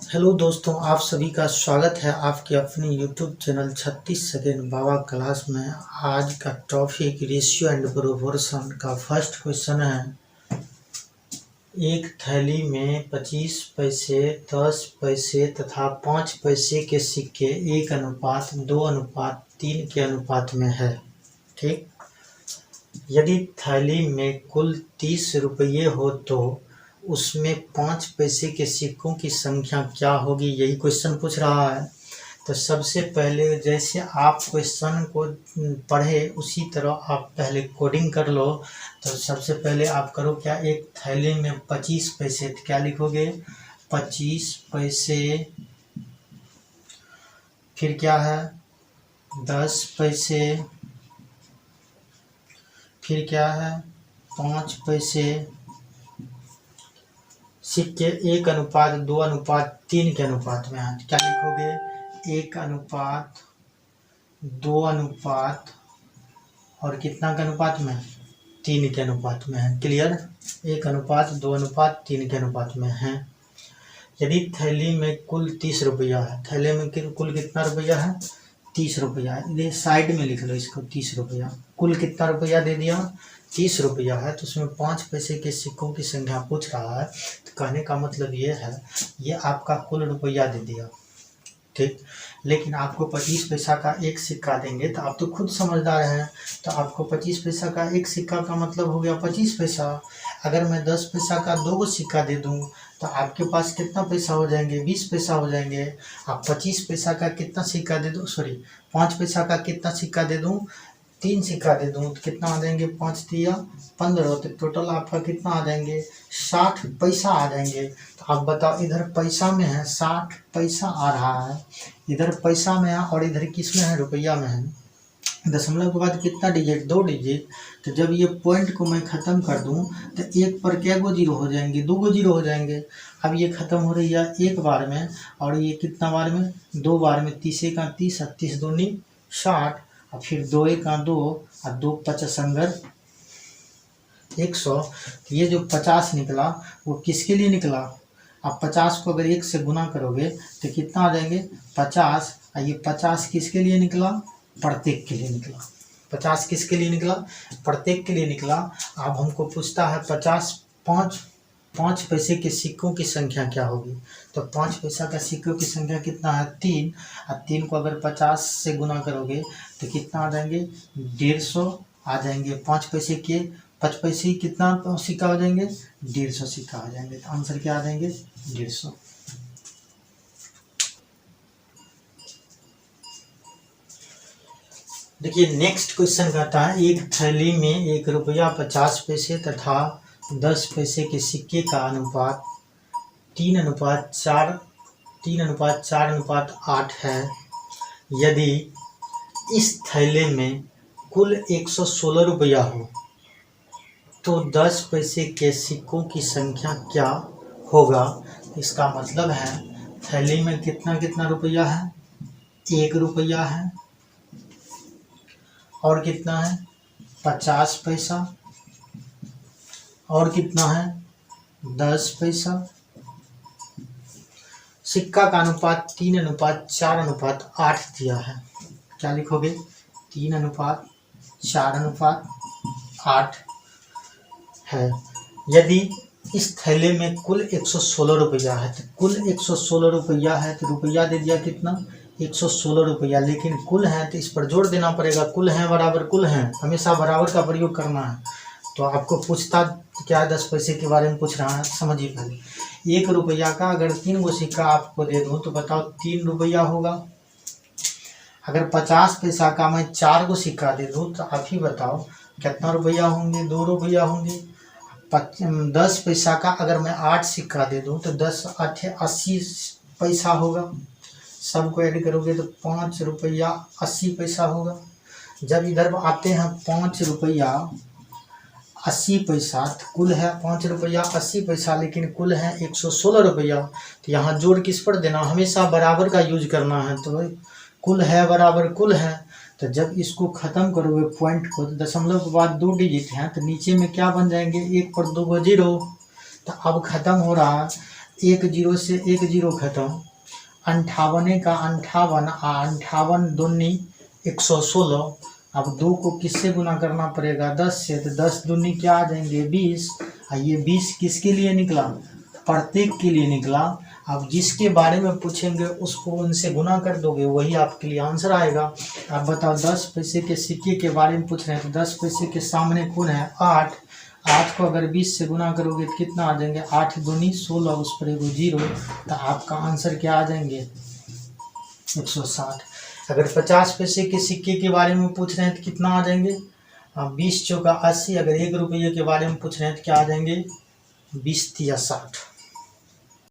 Hello दोस्तों, आप सभी का स्वागत है आपके अपने यूट्यूब चैनल 36 सेकेंड बाबा क्लास में। आज का टॉपिक रेशियो एंड प्रोपोर्शन का फर्स्ट क्वेश्चन है। एक थैली में 25 पैसे, 10 पैसे तथा 5 पैसे के सिक्के 1:2:3 के अनुपात में है। ठीक, यदि थैली में कुल 30 रुपये हो तो उसमें 5 पैसे के सिक्कों की संख्या क्या होगी, यही क्वेश्चन पूछ रहा है। तो सबसे पहले जैसे आप क्वेश्चन को पढ़े उसी तरह आप पहले कोडिंग कर लो। तो सबसे पहले आप करो क्या, एक थैली में 25 पैसे, तो क्या लिखोगे 25 पैसे, फिर क्या है 10 पैसे, फिर क्या है 5 पैसे, सिक्के 1:2:3 के अनुपात में है। क्या लिखोगे 1:2 और कितना के अनुपात में, 3 के अनुपात में है। क्लियर, 1:2:3 के अनुपात में है। यदि थैली में कुल 30 रुपया है, थैली में कुल कितना रुपया है, 30 रुपया है। ये साइड में लिख लो इसको, 30 रुपया। कुल कितना रुपया दे दिया, 30 रुपया है। तो उसमें 5 पैसे के सिक्कों की संख्या पूछ रहा है। तो कहने का मतलब ये है, ये आपका कुल रुपया दे दिया। ठीक, लेकिन आपको 25 पैसा का एक सिक्का देंगे तो आप तो खुद समझदार हैं। तो आपको 25 पैसा का एक सिक्का का मतलब हो गया 25 पैसा। अगर मैं 10 पैसा का 2 सिक्का दे दूं तो आपके पास कितना पैसा हो जाएंगे, 20 पैसा हो जाएंगे। आप 25 पैसा का कितना सिक्का दे दूं, 5 पैसा का कितना सिक्का दे दूं, 3 सिक्का दे दूं तो कितना आ जाएंगे, 5 3 15, तो टोटल आपका कितना आ जाएंगे, 60 पैसा आ जाएंगे। तो आप बताओ, इधर पैसा में है 60 पैसा आ रहा है, इधर पैसा में है और इधर किस में है, रुपया में है। दशमलव के बाद कितना डिजिट, 2 डिजिट। तो जब ये पॉइंट को मैं ख़त्म कर दूं तो एक पर क्या गो जीरो हो जाएंगे, 2 जीरो हो जाएंगे। अब ये ख़त्म हो रही है एक बार में और ये कितना बार में, 2 बार में। 30 का 30, 30 दूनी 60, और फिर 2 का 2 और 2 55 100। तो ये जो 50 निकला वो किसके लिए निकला। आप 50 को अगर 1 से गुना करोगे तो कितना आ जाएंगे 50, और ये 50 किसके लिए निकला, प्रत्येक के लिए निकला। 50 किसके लिए निकला, प्रत्येक के लिए निकला। अब हमको पूछता है 5 पैसे के सिक्कों की संख्या क्या होगी। तो 5 पैसा का सिक्कों की संख्या कितना है, 3, और 3 को अगर 50 से गुना करोगे तो कितना आ जाएंगे, 150 आ जाएंगे। 5 पैसे के 5 पैसे कितना सिक्का हो जाएंगे, 150 सिक्का हो जाएंगे। तो आंसर क्या आ जाएंगे, 150। देखिए नेक्स्ट क्वेश्चन कहता है, एक थैली में 1 रुपया 50 पैसे तथा 10 पैसे के सिक्के का अनुपात 3:4:8 है। यदि इस थैले में कुल 116 रुपया हो तो 10 पैसे के सिक्कों की संख्या क्या होगा। इसका मतलब है थैली में कितना कितना रुपया है, 1 रुपया है, और कितना है 50 पैसा, और कितना है 10 पैसा। सिक्का का अनुपात 3:4:8 दिया है। क्या लिखोगे, 3:4:8 है। यदि इस थैले में कुल 116 रुपया है, तो कुल 116 रुपया है तो रुपया दे दिया कितना, 116 रुपया। लेकिन कुल है तो इस पर जोड़ देना पड़ेगा, कुल है बराबर कुल है, हमेशा बराबर का प्रयोग करना है। तो आपको पूछता क्या 10 पैसे के बारे में पूछ रहा है, समझिए पहले। 1 रुपया का अगर 3 गो सिक्का आपको दे दूँ तो बताओ 3 रुपया होगा। अगर 50 पैसा का मैं 4 गो सिक्का दे दूँ तो आप ही बताओ कितना रुपया होंगे, 2 रुपया होंगे। 10 पैसा का अगर मैं 8 सिक्का दे दूँ तो 10 8 80 पैसा होगा। सबको ऐड करोगे तो 5 रुपया 80 पैसा होगा। जब इधर आते हैं 5 रुपया 80 पैसा, तो कुल है 5 रुपया 80 पैसा, लेकिन कुल है 116 रुपया। तो यहाँ जोड़ किस पर देना, हमेशा बराबर का यूज करना है। तो कुल है बराबर कुल है। तो जब इसको ख़त्म करोगे पॉइंट को, तो दशमलव के बाद 2 डिजिट हैं तो नीचे में क्या बन जाएंगे, 1 पर 2 जीरो। तो अब ख़त्म हो रहा है एक जीरो से एक जीरो खत्म, 58 का 58 58 दूनी 116। अब 2 को किससे गुना करना पड़ेगा? 10 से, तो 10 दूनी क्या आ जाएंगे? 20। ये 20 किसके लिए निकला? प्रत्येक के लिए निकला। अब जिसके बारे में पूछेंगे उसको उनसे गुना कर दोगे, वही आपके लिए आंसर आएगा। अब बताओ 10 पैसे के सिक्के के बारे में पूछ रहे हैं, तो 10 पैसे के सामने कौन है? 8। 8 को अगर 20 से गुना करोगे तो कितना आ जाएंगे? 8 दूनी 16, उस पर एगो जीरो, तो आपका आंसर क्या आ जाएंगे? 160। अगर 50 पैसे के सिक्के के बारे में पूछ रहे हैं तो कितना आ जाएंगे? 20 चौका 80। अगर 1 रुपये के बारे में पूछ रहे हैं तो क्या आ जाएंगे? 20 तिया 60।